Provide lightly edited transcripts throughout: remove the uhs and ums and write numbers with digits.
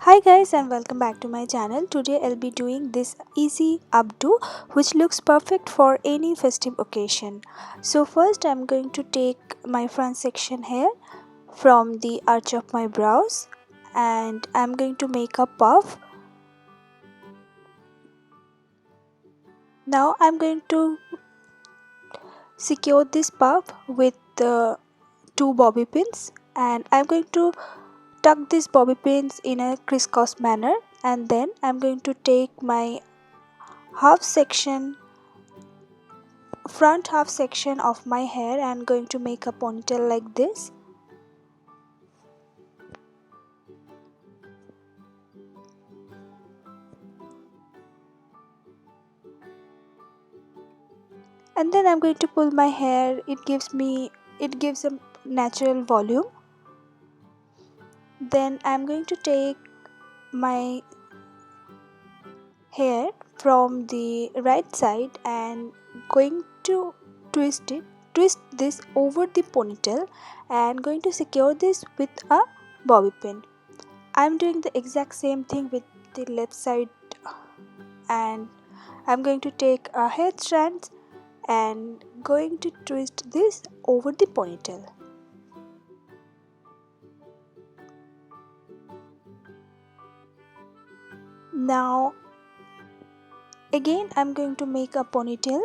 Hi guys and welcome back to my channel. Today I'll be doing this easy updo which looks perfect for any festive occasion. So first I'm going to take my front section hair from the arch of my brows and I'm going to make a puff. Now I'm going to secure this puff with the two bobby pins and I'm going to tuck these bobby pins in a crisscross manner, and then I'm going to take my front half section of my hair and going to make a ponytail like this. And then I'm going to pull my hair. It gives a natural volume. Then I'm going to take my hair from the right side and going to twist this over the ponytail and going to secure this with a bobby pin. I'm doing the exact same thing with the left side, and I'm going to take a hair strands and going to twist this over the ponytail. Now again I'm going to make a ponytail.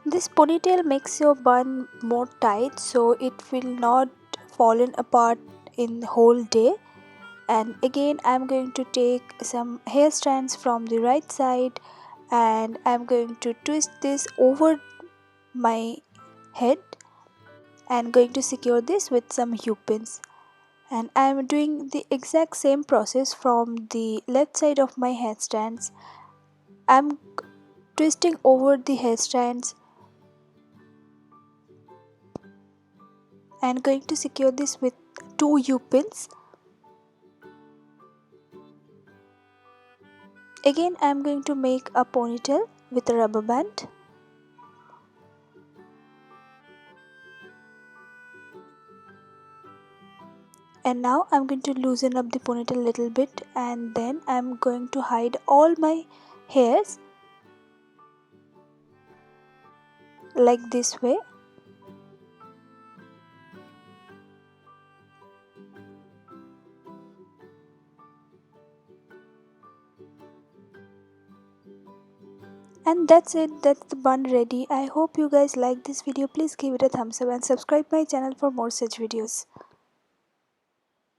This ponytail makes your bun more tight so it will not fallen apart in the whole day. And again I'm going to take some hair strands from the right side and I'm going to twist this over my head and going to secure this with some U-pins. And I'm doing the exact same process from the left side of my hair strands. I'm twisting over the hair strands and going to secure this with two U-pins. Again I'm going to make a ponytail with a rubber band. And now I'm going to loosen up the ponytail a little bit, and then I'm going to hide all my hairs like this way. And that's it, that's the bun ready. I hope you guys like this video. Please give it a thumbs up and subscribe my channel for more such videos.